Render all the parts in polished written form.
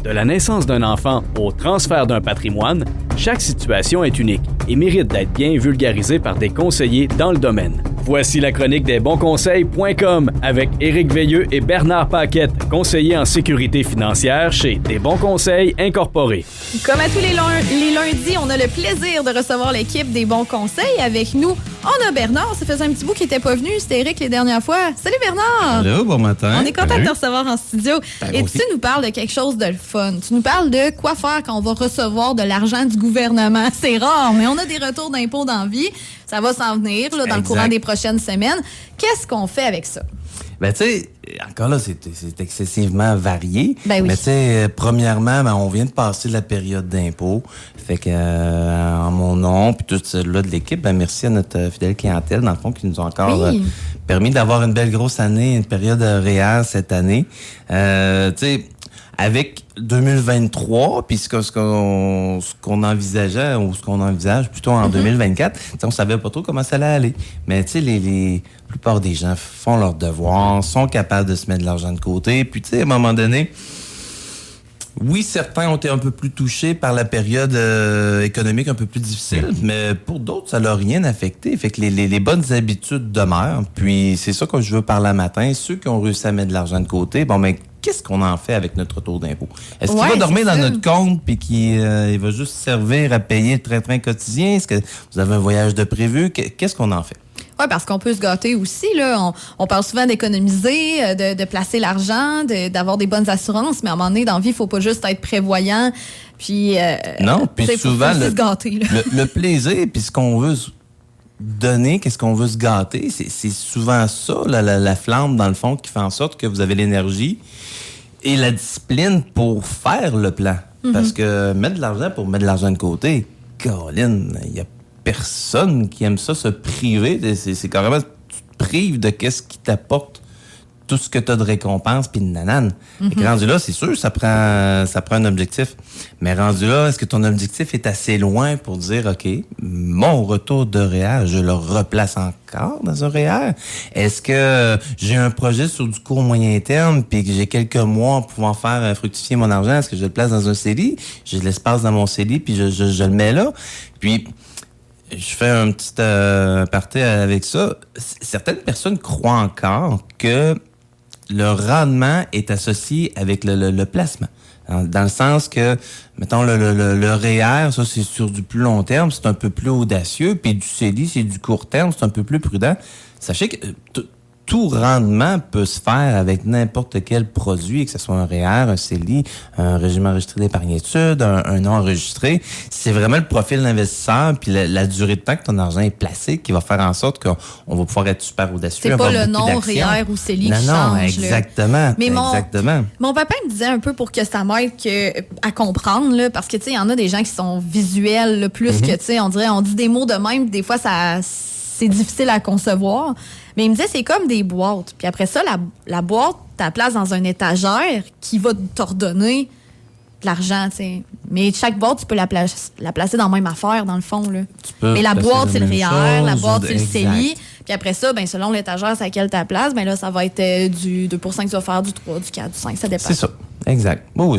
De la naissance d'un enfant au transfert d'un patrimoine, chaque situation est unique et mérite d'être bien vulgarisée par des conseillers dans le domaine. Voici la chronique des bonsconseils.com avec Éric Veilleux et Bernard Paquette, conseillers en sécurité financière chez Des Bons Conseils Incorporés. Comme à tous les lundis, on a le plaisir de recevoir l'équipe des Bons Conseils. Avec nous, on a Bernard. Ça faisait un petit bout qu'il n'était pas venu. C'était Éric les dernières fois. Salut Bernard! Allô, bon matin. On est content de te recevoir en studio. Et aussi. tu nous parles de quelque chose de le fun. Tu nous parles de quoi faire quand on va recevoir de l'argent du gouvernement. C'est rare, mais on a des retours d'impôts dans la vie. Ça va s'en venir là, dans le courant des prochaines semaines. Qu'est-ce qu'on fait avec ça? Ben, tu sais, encore là, c'est excessivement varié. Ben oui. Mais, tu sais, premièrement, on vient de passer la période d'impôt. Fait que, en mon nom, puis tout cela de l'équipe, merci à notre fidèle clientèle, dans le fond, qui nous ont encore permis d'avoir une belle grosse année, une période REER cette année. Tu sais, avec 2023, puis ce qu'on envisageait, ou ce qu'on envisage plutôt en 2024, on savait pas trop comment ça allait aller. Mais tu sais, la plupart des gens font leurs devoirs, sont capables de se mettre de l'argent de côté. Puis tu sais, à un moment donné, oui, certains ont été un peu plus touchés par la période économique un peu plus difficile, mais pour d'autres, ça l'a rien affecté. Fait que les bonnes habitudes demeurent. Puis c'est ça que je veux parler matin. Ceux qui ont réussi à mettre de l'argent de côté, qu'est-ce qu'on en fait avec notre retour d'impôt? Est-ce qu'il va dormir dans notre compte puis qu'il va juste servir à payer le train-train quotidien? Est-ce que vous avez un voyage de prévu? Qu'est-ce qu'on en fait? Oui, parce qu'on peut se gâter aussi. Là. On parle souvent d'économiser, de placer l'argent, d'avoir des bonnes assurances, mais à un moment donné, dans la vie, il ne faut pas juste être prévoyant. Puis, non, puis souvent, faut se gâter, là. le plaisir, puis ce qu'on veut donner, qu'est-ce qu'on veut se gâter, c'est souvent ça, la flamme, dans le fond, qui fait en sorte que vous avez l'énergie et la discipline pour faire le plan. Parce que mettre de l'argent pour mettre de l'argent de côté, Caroline, il y a personne qui aime ça, se priver. C'est carrément, tu te prives de qu'est-ce qui t'apporte tout ce que tu as de récompense puis de nanane. Et que rendu là, c'est sûr, ça prend un objectif. Mais rendu là, est-ce que ton objectif est assez loin pour dire, OK, mon retour de REER, je le replace encore dans un REER? Est-ce que j'ai un projet sur du court moyen terme puis que j'ai quelques mois pour pouvoir faire fructifier mon argent? Est-ce que je le place dans un CELI? J'ai de l'espace dans mon CELI puis je le mets là. Puis, je fais un petit aparté avec ça. Certaines personnes croient encore que le rendement est associé avec le placement. Dans le sens que, mettons, le REER, ça, c'est sur du plus long terme, c'est un peu plus audacieux, puis du CELI, c'est du court terme, c'est un peu plus prudent. Sachez que tout rendement peut se faire avec n'importe quel produit, que ce soit un REER, un CELI, un régime enregistré d'épargne-études, un non enregistré. C'est vraiment le profil de l'investisseur puis la durée de temps que ton argent est placé qui va faire en sorte qu'on va pouvoir être super audacieux. C'est pas le non REER ou CELI qui change. Non, exactement. Mais exactement. Mon papa me disait un peu pour que ça m'aide à comprendre, là, parce que, tu sais, il y en a des gens qui sont visuels, là, plus que, tu sais, on dit des mots de même, des fois, c'est difficile à concevoir. Mais il me disait, c'est comme des boîtes. Puis après ça, la boîte, tu la places dans une étagère qui va t'ordonner de l'argent, tu sais. Mais chaque boîte, tu peux la placer dans la même affaire, dans le fond, là. Mais la boîte, c'est le REER, la boîte, c'est le CELI. Puis après ça, selon l'étagère c'est à laquelle tu la places, là, ça va être du 2 % que tu vas faire, du 3, du 4, du 5, ça dépend. C'est ça, exact. Oui,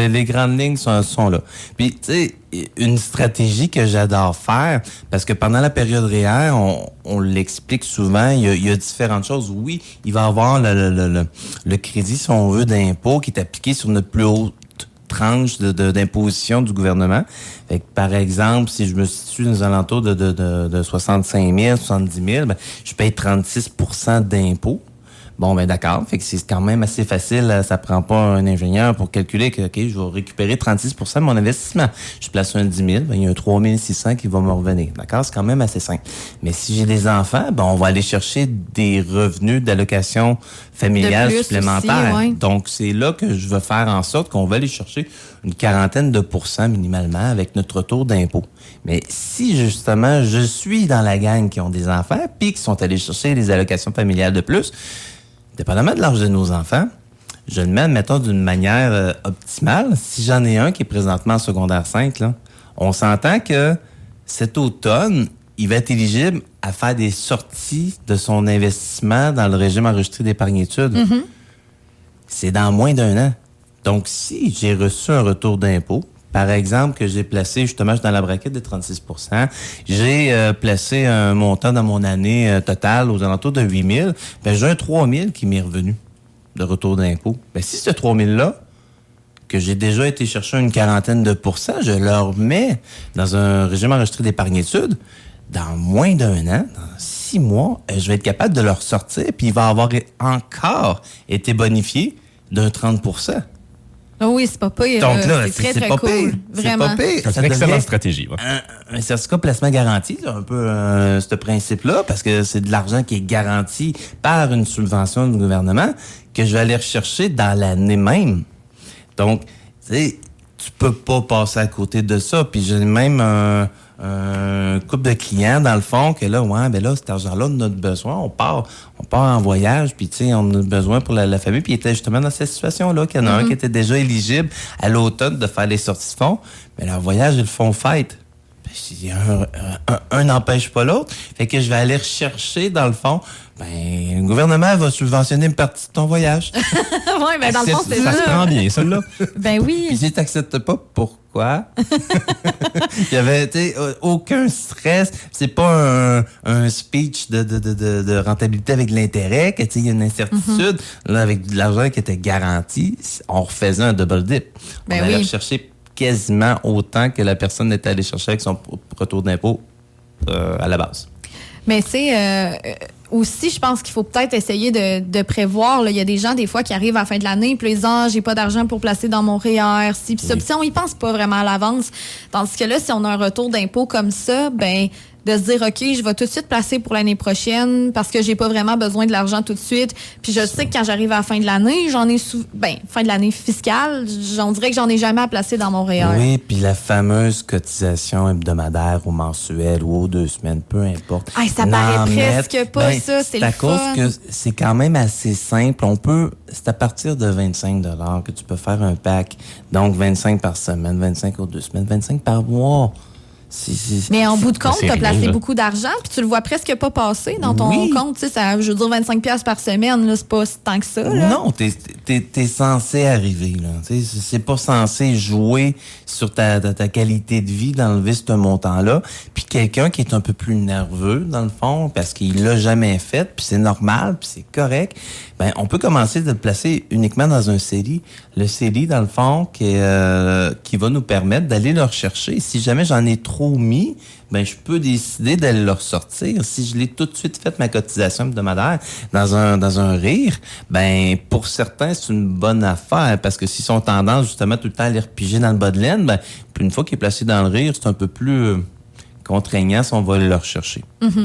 les grandes lignes sont là. Puis, tu sais, une stratégie que j'adore faire, parce que pendant la période REER, on l'explique souvent, il y a différentes choses. Oui, il va y avoir le crédit, si on veut, d'impôt qui est appliqué sur notre plus haute tranche d'imposition du gouvernement. Fait que, par exemple, si je me situe dans les alentours de 65 000, 70 000, je paye 36 % d'impôt. Bon, d'accord. Fait que c'est quand même assez facile. Ça prend pas un ingénieur pour calculer que, OK, je vais récupérer 36 % de mon investissement. Je place un 10 000, il y a un 3 600 qui va me revenir. D'accord? C'est quand même assez simple. Mais si j'ai des enfants, on va aller chercher des revenus d'allocation familiale supplémentaires. Aussi, ouais. Donc, c'est là que je veux faire en sorte qu'on va aller chercher une quarantaine de % minimalement avec notre retour d'impôt. Mais si, justement, je suis dans la gang qui ont des enfants puis qui sont allés chercher des allocations familiales de plus, dépendamment de l'âge de nos enfants, je le mets, mettons, d'une manière optimale. Si j'en ai un qui est présentement en secondaire 5, là, on s'entend que cet automne, il va être éligible à faire des sorties de son investissement dans le régime enregistré d'épargne-études. C'est dans moins d'un an. Donc, si j'ai reçu un retour d'impôt, par exemple, que j'ai placé, justement, je suis dans la braquette de 36 %, j'ai placé un montant dans mon année totale aux alentours de 8 000, ben j'ai un 3 000 qui m'est revenu de retour d'impôt. Ben si ce 3 000-là, que j'ai déjà été chercher une quarantaine de pourcents, je le remets dans un régime enregistré d'épargne-études, dans moins d'un an, dans 6 mois, je vais être capable de le ressortir, puis il va avoir encore été bonifié d'un 30 %. Ah oui, c'est pas pire. Donc là, c'est très, très pas cool. pire. Vraiment. C'est pas pire. C'est une excellente stratégie. Ouais. Un certificat placement garanti, c'est un peu ce principe-là, parce que c'est de l'argent qui est garanti par une subvention du gouvernement que je vais aller rechercher dans l'année même. Donc, tu sais, tu peux pas passer à côté de ça. Puis j'ai même un couple de clients, dans le fond, que là, ouais, ben là, cet argent-là, on a besoin. On part en voyage, puis tu sais, on a besoin pour la famille. Puis il était justement dans cette situation-là, qu'il y en a un qui était déjà éligible à l'automne de faire les sorties de fonds. Mais leur voyage, ils le font fête. Un n'empêche pas l'autre. Fait que je vais aller rechercher, dans le fond, ben, le gouvernement va subventionner une partie de ton voyage. Oui, ben dans le fond, c'est Ça se prend bien, celle-là. Ben oui. Puis si tu n'acceptes pas, pourquoi? Il y avait, tu sais, aucun stress. C'est pas un speech de rentabilité avec l'intérêt, que tu sais, il y a une incertitude. Là, avec de l'argent qui était garanti, on refaisait un double dip. Ben on allait oui. chercher quasiment autant que la personne était allée chercher avec son retour d'impôt à la base. Mais c'est aussi, je pense qu'il faut peut-être essayer de prévoir. Là. Il y a des gens, des fois, qui arrivent à la fin de l'année, puis ils disent, j'ai pas d'argent pour placer dans mon REER. Puis ça, puis on y pense pas vraiment à l'avance. Tandis que là, si on a un retour d'impôt comme ça, ben de se dire, OK, je vais tout de suite placer pour l'année prochaine parce que j'ai pas vraiment besoin de l'argent tout de suite. Puis je sais que quand j'arrive à la fin de l'année, fin de l'année fiscale, on dirait que j'en ai jamais à placer dans mon REER. Oui, puis la fameuse cotisation hebdomadaire ou mensuelle ou aux 2 semaines, peu importe. Ah, ça paraît presque pas ça, c'est le à cause fun. que c'est quand même assez simple. C'est à partir de 25 $ que tu peux faire un pack. Donc 25 par semaine, 25 aux 2 semaines, 25 par mois. Mais en bout de compte, C'est tu as rien, placé là. beaucoup d'argent, puis tu le vois presque pas passer dans ton Oui. compte. Tu sais, ça, je veux dire, 25 $ par semaine, là, c'est pas tant que ça. Là. Non, t'es censé arriver, là. Tu sais, c'est pas censé jouer sur ta qualité de vie d'enlever ce montant-là. Puis quelqu'un qui est un peu plus nerveux, dans le fond, parce qu'il l'a jamais fait, puis c'est normal, puis c'est correct, ben, on peut commencer de le placer uniquement dans un CELI. Le CELI, dans le fond, qui va nous permettre d'aller le rechercher. Si jamais j'en ai trop mis, ben, je peux décider d'aller le ressortir. Si je l'ai tout de suite fait, ma cotisation hebdomadaire, dans un RIR, ben, pour certains, c'est une bonne affaire, parce que s'ils sont tendance, justement, tout le temps à les repiger dans le bas de laine, ben, puis une fois qu'il est placé dans le RIR, c'est un peu plus contraignant si on va le rechercher.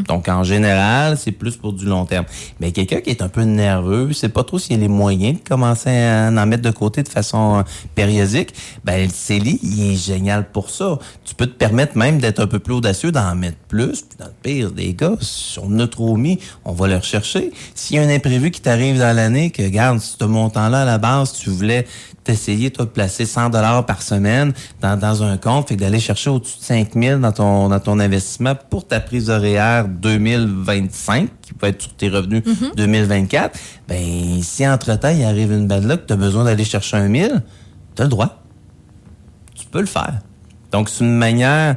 Donc, en général, c'est plus pour du long terme. Mais quelqu'un qui est un peu nerveux, sait pas trop s'il y a les moyens de commencer à en mettre de côté de façon périodique, ben, le CELI, il est génial pour ça. Tu peux te permettre même d'être un peu plus audacieux, d'en mettre plus. Puis dans le pire des cas, si on en a trop mis, on va le rechercher. S'il y a un imprévu qui t'arrive dans l'année, que, regarde, ce montant-là, à la base, tu voulais t'essayer, toi, de placer 100 $ par semaine dans un compte, fait que d'aller chercher au-dessus de 5 000 dans ton investissement pour ta prise de REER 2025, qui peut être sur tes revenus 2024, ben, si entre-temps, il arrive une bad luck, tu as besoin d'aller chercher 1 000, tu as le droit. Tu peux le faire. Donc, c'est une manière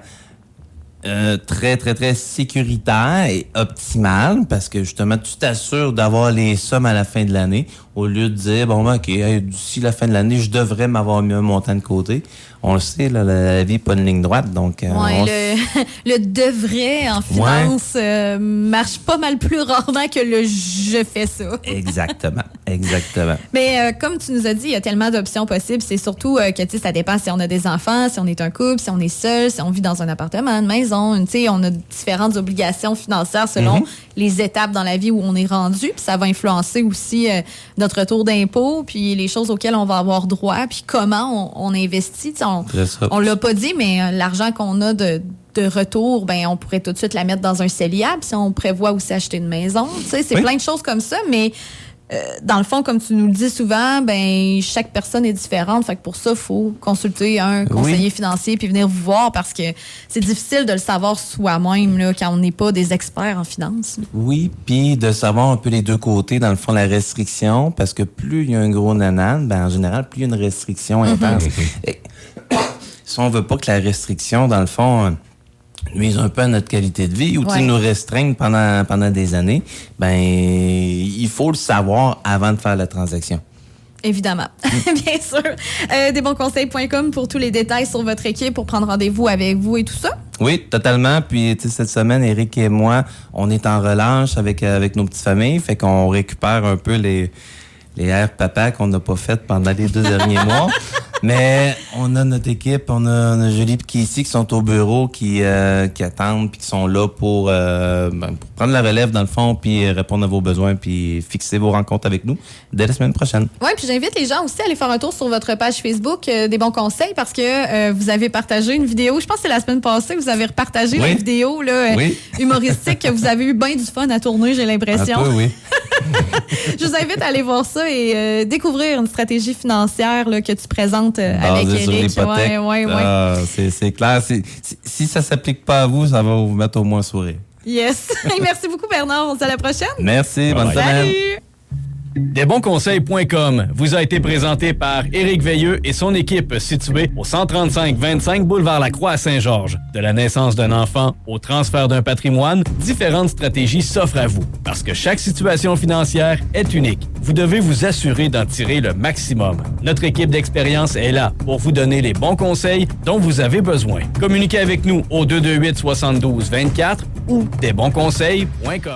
très, très, très sécuritaire et optimale, parce que justement, tu t'assures d'avoir les sommes à la fin de l'année, au lieu de dire, bon, ben, OK, d'ici la fin de l'année, je devrais m'avoir mis un montant de côté. On le sait, là, la vie n'est pas une ligne droite, donc... Le devrait en finance marche pas mal plus rarement que le je fais ça. Exactement. Mais comme tu nous as dit, il y a tellement d'options possibles. C'est surtout que, tu sais, ça dépend si on a des enfants, si on est un couple, si on est seul, si on vit dans un appartement, une maison. Tu sais, on a différentes obligations financières selon les étapes dans la vie où on est rendu. Puis ça va influencer aussi notre retour d'impôt, puis les choses auxquelles on va avoir droit, puis comment on investit. On l'a pas dit, mais l'argent qu'on a de retour, ben on pourrait tout de suite la mettre dans un CELIAB si on prévoit aussi acheter une maison. Tu sais, c'est plein de choses comme ça, mais dans le fond, comme tu nous le dis souvent, ben chaque personne est différente. Fait que pour ça, il faut consulter un conseiller financier puis venir vous voir parce que c'est difficile de le savoir soi-même là, quand on n'est pas des experts en finance. Oui, puis de savoir un peu les deux côtés, dans le fond, la restriction, parce que plus il y a un gros nanan, ben en général, plus il y a une restriction intense. Et, si on veut pas que la restriction, dans le fond, nuise un peu à notre qualité de vie ou nous restreigne pendant des années, ben il faut le savoir avant de faire la transaction. Évidemment, bien sûr. Desbonsconseils.com pour tous les détails sur votre équipe, pour prendre rendez-vous avec vous et tout ça. Oui, totalement. Puis cette semaine, Éric et moi, on est en relâche avec nos petites familles, fait qu'on récupère un peu les airs papa qu'on n'a pas fait pendant les 2 derniers mois. Mais on a notre équipe, on a Julie et Casey qui sont au bureau, qui attendent puis qui sont là pour prendre la relève dans le fond puis répondre à vos besoins puis fixer vos rencontres avec nous dès la semaine prochaine. Oui, puis j'invite les gens aussi à aller faire un tour sur votre page Facebook des bons conseils parce que vous avez partagé une vidéo, je pense que c'est la semaine passée, vous avez repartagé la vidéo là, humoristique que vous avez eu bien du fun à tourner, j'ai l'impression. Un peu, oui. Je vous invite à aller voir ça et découvrir une stratégie financière là, que tu présentes avec Éric. C'est clair. Si ça s'applique pas à vous, ça va vous mettre au moins sourire. Yes. Merci beaucoup, Bernard. On se dit à la prochaine. Merci. Bonne semaine. Salut. Desbonsconseils.com vous a été présenté par Éric Veilleux et son équipe située au 135-25 boulevard Lacroix à Saint-Georges. De la naissance d'un enfant au transfert d'un patrimoine, différentes stratégies s'offrent à vous. Parce que chaque situation financière est unique. Vous devez vous assurer d'en tirer le maximum. Notre équipe d'expérience est là pour vous donner les bons conseils dont vous avez besoin. Communiquez avec nous au 228-72-24 ou desbonsconseils.com.